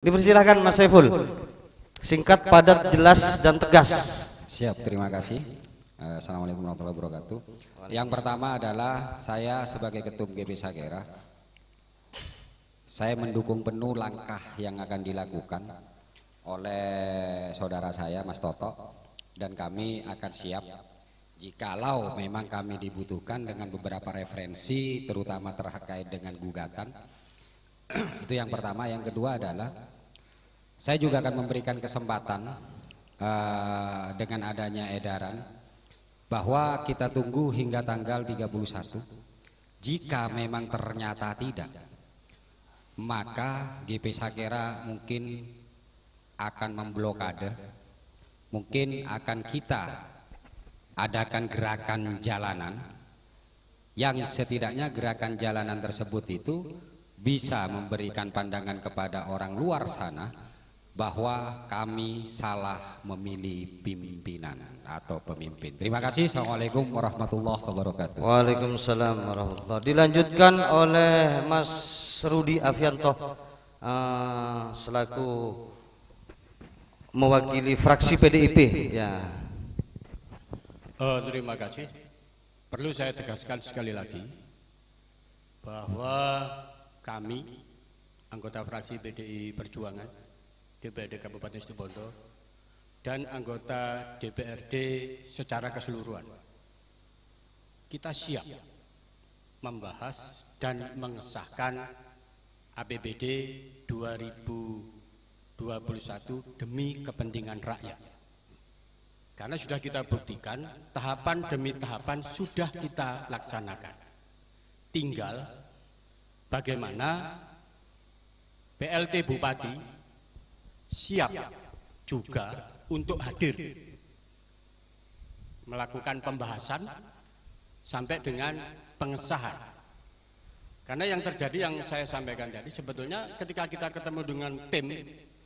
Dipersilahkan Mas Saiful. Singkat, padat, jelas, dan tegas. Siap, terima kasih. Assalamualaikum warahmatullahi wabarakatuh. Yang pertama adalah saya sebagai Ketum GP Sagera, saya mendukung penuh langkah yang akan dilakukan oleh saudara saya Mas Toto, dan kami akan siap jikalau memang kami dibutuhkan dengan beberapa referensi terutama terkait dengan gugatan. Itu yang pertama. Yang kedua adalah saya juga akan memberikan kesempatan dengan adanya edaran bahwa kita tunggu hingga tanggal 31. Jika memang ternyata tidak, maka GP Sagera mungkin akan memblokade, mungkin akan kita adakan gerakan jalanan yang setidaknya gerakan jalanan tersebut itu bisa memberikan pandangan kepada orang luar sana bahwa kami salah memilih pimpinan atau pemimpin. Terima kasih. Assalamualaikum warahmatullahi wabarakatuh. Waalaikumsalam warahmatullahi wabarakatuh. Dilanjutkan oleh Mas Rudi Afianto selaku mewakili fraksi PDIP. Ya. Terima kasih. Perlu saya tegaskan sekali lagi bahwa kami anggota fraksi PDI Perjuangan DPRD Kabupaten Situbondo dan anggota DPRD secara keseluruhan, kita siap membahas dan mengesahkan APBD 2021 demi kepentingan rakyat. Karena sudah kita buktikan tahapan demi tahapan sudah kita laksanakan. Tinggal bagaimana PLT Bupati siap juga untuk hadir melakukan pembahasan sampai dengan pengesahan. Karena yang terjadi yang saya sampaikan tadi sebetulnya ketika kita ketemu dengan tim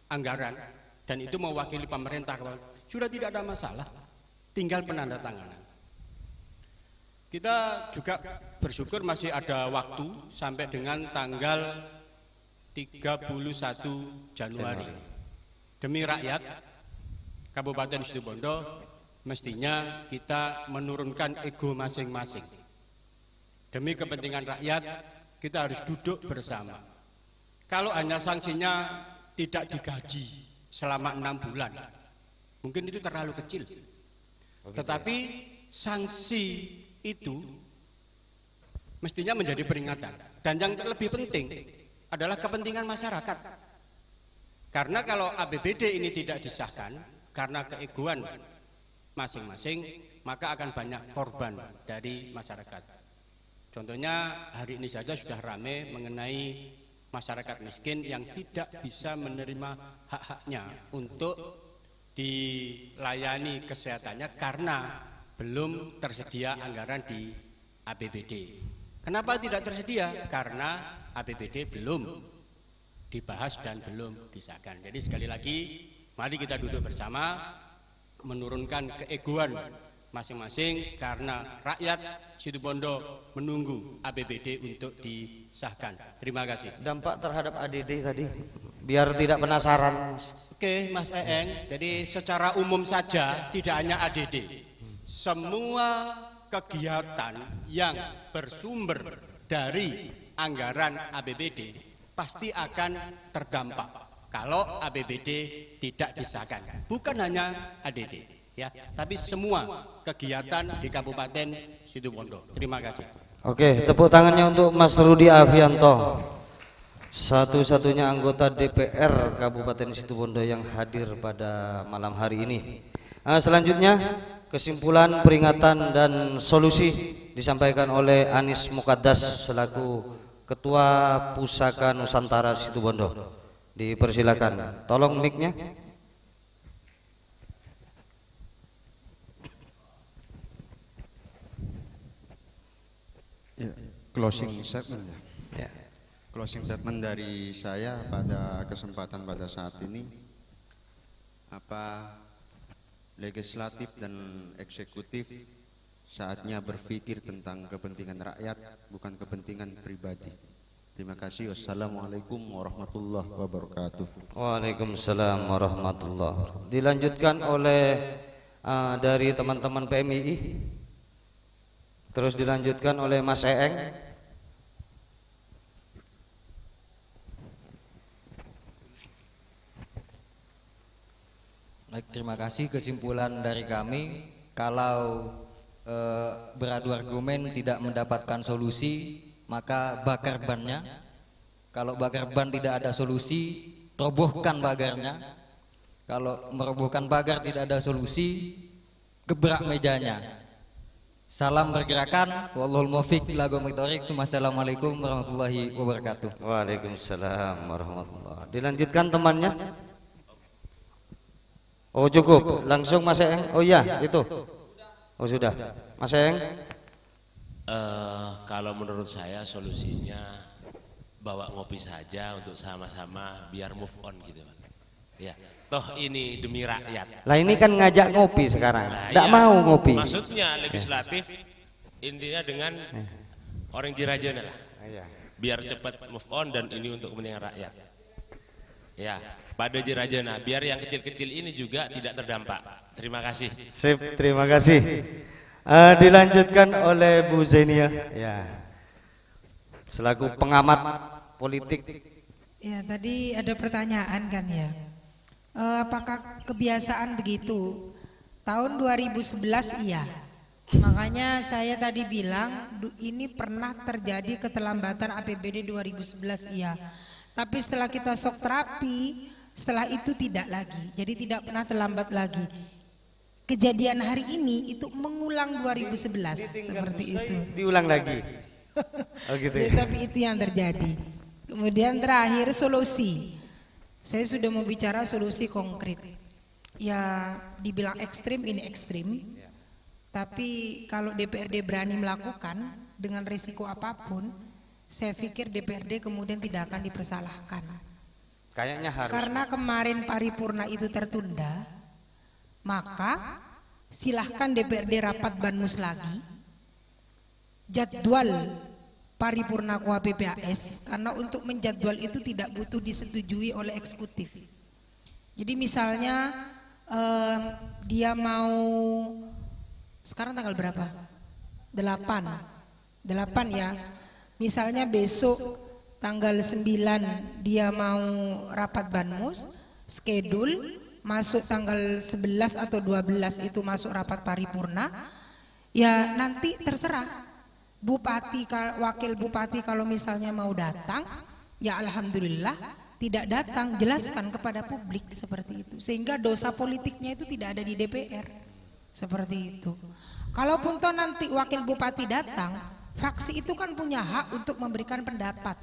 anggaran dan itu mewakili pemerintah sudah tidak ada masalah, tinggal penandatanganan. Kita juga bersyukur masih ada waktu sampai dengan tanggal 31 Januari. Demi rakyat Kabupaten Situbondo, mestinya kita menurunkan ego masing-masing. Demi kepentingan rakyat, kita harus duduk bersama. Kalau hanya sanksinya tidak digaji selama 6 bulan, mungkin itu terlalu kecil. Tetapi sanksi itu mestinya menjadi peringatan. Dan yang lebih penting adalah kepentingan masyarakat. Karena kalau APBD ini tidak disahkan karena keegoan masing-masing, maka akan banyak korban dari masyarakat. Contohnya hari ini saja sudah ramai mengenai masyarakat miskin yang tidak bisa menerima hak-haknya untuk dilayani kesehatannya karena belum tersedia anggaran di APBD. Kenapa tidak tersedia? Karena APBD belum dibahas dan belum disahkan. Jadi sekali lagi, mari kita duduk bersama, menurunkan keegoan masing-masing karena rakyat Situbondo menunggu APBD untuk disahkan. Terima kasih. Dampak terhadap ADD tadi, biar tidak penasaran. Oke, Mas Eeng. Jadi secara umum saja, tidak hanya ADD. Semua kegiatan yang bersumber dari anggaran APBD pasti akan terdampak kalau APBD tidak disahkan. Bukan hanya ADD, ya, tapi semua kegiatan di Kabupaten Situbondo. Terima kasih. Oke, tepuk tangannya untuk Mas Rudi Afianto, satu-satunya anggota DPR Kabupaten Situbondo yang hadir pada malam hari ini. Selanjutnya kesimpulan, peringatan, dan solusi disampaikan oleh Anis Mukaddas selaku Ketua Pusaka Nusantara Situbondo. Dipersilakan. Tolong mic-nya. Ya, closing statement ya. Closing statement dari saya pada kesempatan pada saat ini, legislatif dan eksekutif saatnya berpikir tentang kepentingan rakyat, bukan kepentingan pribadi. Terima kasih. Wassalamualaikum warahmatullahi wabarakatuh. Waalaikumsalam warahmatullahi wabarakatuh. Dilanjutkan oleh dari teman-teman PMII, terus dilanjutkan oleh Mas Eeng. Baik, terima kasih. Kesimpulan dari kami, kalau beradu argumen tidak mendapatkan solusi, maka bakar bannya. Kalau bakar ban tidak ada solusi, robohkan pagarnya. Kalau merobohkan pagar tidak ada solusi, gebrak mejanya. Salam pergerakan, wallahul muwaffiq ila aqwamit thoriq. Wassalamualaikum warahmatullahi wabarakatuh. Waalaikumsalam warahmatullahi wabarakatuh. Dilanjutkan temannya. Oh cukup, langsung Mas Eeng. Oh iya, itu. Oh sudah, Mas Eeng. Kalau menurut saya solusinya bawa ngopi saja untuk sama-sama biar move on gitu Pak. Ya, toh ini demi rakyat. Lah ini kan ngajak ngopi sekarang. Nah, Nggak iya. mau ngopi. Maksudnya legislatif intinya dengan orang jirajana lah. Biar cepat move on dan ini untuk kepentingan rakyat. Ya, pada jirajana biar yang kecil-kecil ini juga tidak terdampak. Terima kasih. Sip, terima kasih. Dilanjutkan oleh Bu Zenia, ya, selaku pengamat politik. Ya, tadi ada pertanyaan kan ya, apakah kebiasaan begitu? Tahun 2011 iya, makanya saya tadi bilang ini pernah terjadi keterlambatan APBD 2011 iya, tapi setelah kita shock terapi, setelah itu tidak lagi, jadi tidak pernah terlambat lagi. Kejadian hari ini itu mengulang 2011 seperti itu. Diulang lagi. Oh gitu ya. Tapi itu yang terjadi. Kemudian terakhir solusi. Saya sudah mau bicara solusi konkret. Ya dibilang ekstrim ini ekstrim. Tapi kalau DPRD berani melakukan dengan risiko apapun, saya pikir DPRD kemudian tidak akan dipersalahkan. Kayaknya harus. Karena kemarin paripurna itu tertunda. Maka silahkan DPRD rapat Banmus lagi, jadwal paripurna KUHP-PAS, karena untuk menjadwal itu tidak butuh disetujui oleh eksekutif. Jadi misalnya dia mau sekarang tanggal berapa? 8 ya. Misalnya besok tanggal 9 dia mau rapat Banmus, schedule masuk tanggal 11 atau 12 itu masuk rapat paripurna, ya nanti terserah bupati, wakil bupati kalau misalnya mau datang, ya alhamdulillah, tidak datang, jelaskan kepada publik seperti itu, sehingga dosa politiknya itu tidak ada di DPR, seperti itu. Kalaupun toh nanti wakil bupati datang, fraksi itu kan punya hak untuk memberikan pendapat,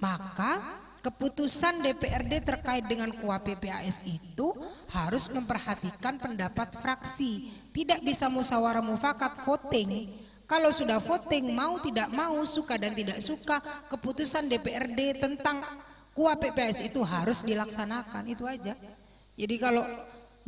maka keputusan DPRD terkait dengan KUHP-PAS itu harus memperhatikan pendapat fraksi. Tidak bisa musyawarah mufakat voting. Kalau sudah voting mau tidak mau, suka dan tidak suka, keputusan DPRD tentang KUHP-PAS itu harus dilaksanakan, itu aja. Jadi kalau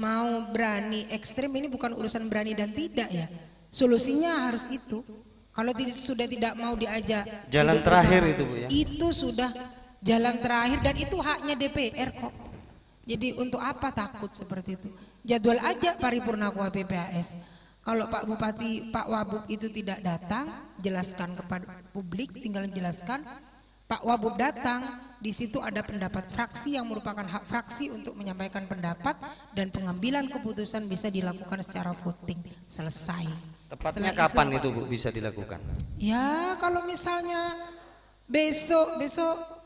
mau berani ekstrim ini bukan urusan berani dan tidak ya. Solusinya harus itu. Kalau sudah tidak mau diajak Jalan terakhir itu Bu ya. Itu sudah jalan terakhir dan itu haknya DPR kok. Jadi untuk apa takut seperti itu? Jadwal aja paripurna KUHP-PAS. Kalau Pak Bupati, Pak Wabub itu tidak datang, jelaskan kepada publik, tinggal jelaskan. Pak Wabub datang, di situ ada pendapat fraksi yang merupakan hak fraksi untuk menyampaikan pendapat dan pengambilan keputusan bisa dilakukan secara voting. Selesai. Tepatnya kapan itu Bu bisa dilakukan? Ya kalau misalnya besok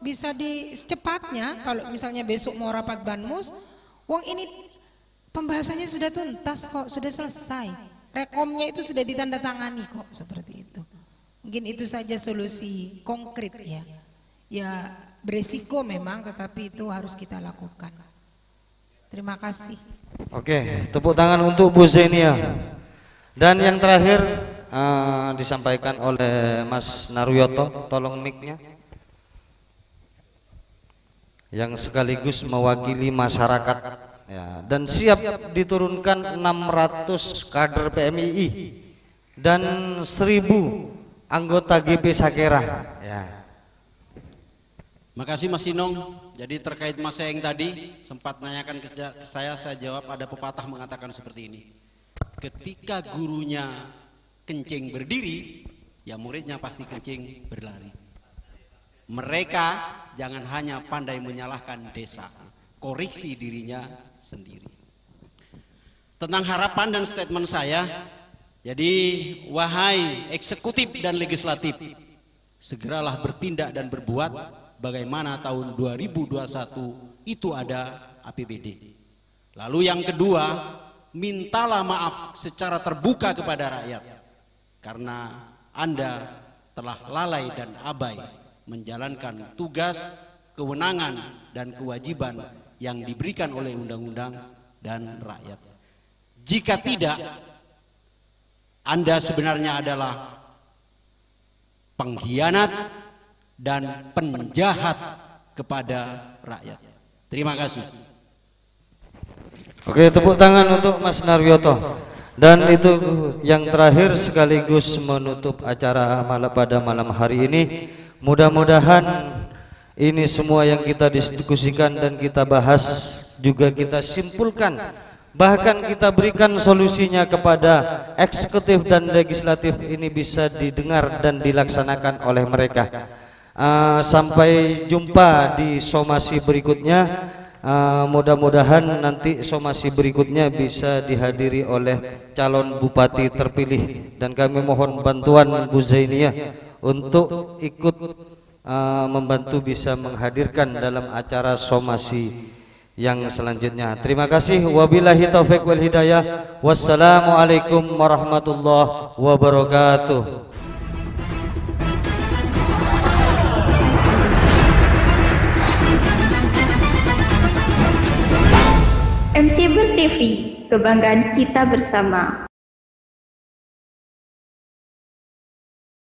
bisa secepatnya. Kalau misalnya besok mau rapat Banmus, wong ini pembahasannya sudah tuntas kok, sudah selesai, rekomnya itu sudah ditandatangani kok, seperti itu. Mungkin itu saja solusi konkret ya. Ya beresiko memang, tetapi itu harus kita lakukan. Terima kasih. Oke, tepuk tangan untuk Bu Zenia. Dan yang terakhir disampaikan oleh Mas Naryoto, tolong mic-nya, yang sekaligus mewakili masyarakat ya, dan siap diturunkan 600 kader PMII dan 1000 anggota GP Sakera ya. Makasih Mas Sinong. Jadi terkait Mas yang tadi sempat nanyakan ke saya jawab ada pepatah mengatakan seperti ini. Ketika gurunya kencing berdiri, ya muridnya pasti kencing berlari. Mereka jangan hanya pandai menyalahkan desa, koreksi dirinya sendiri. Tentang harapan dan statement saya, jadi wahai eksekutif dan legislatif, segeralah bertindak dan berbuat bagaimana tahun 2021 itu ada APBD. Lalu yang kedua, mintalah maaf secara terbuka kepada rakyat karena Anda telah lalai dan abai menjalankan tugas, kewenangan dan kewajiban yang diberikan oleh undang-undang dan rakyat. Jika tidak, Anda sebenarnya adalah pengkhianat dan penjahat kepada rakyat. Terima kasih. Oke, tepuk tangan untuk Mas Naryoto. Dan itu yang terakhir sekaligus menutup acara pada malam hari ini. Mudah-mudahan ini semua yang kita diskusikan dan kita bahas juga kita simpulkan, bahkan kita berikan solusinya kepada eksekutif dan legislatif ini bisa didengar dan dilaksanakan oleh mereka. Sampai jumpa di somasi berikutnya. Mudah-mudahan nanti somasi berikutnya bisa dihadiri oleh calon bupati terpilih dan kami mohon bantuan Bu Zainiyah untuk ikut membantu bisa menghadirkan dalam acara somasi yang selanjutnya. Terima kasih. Wabillahi taufik wal hidayah. Wassalamualaikum warahmatullahi wabarakatuh. MC Ber TV, kebanggaan kita bersama.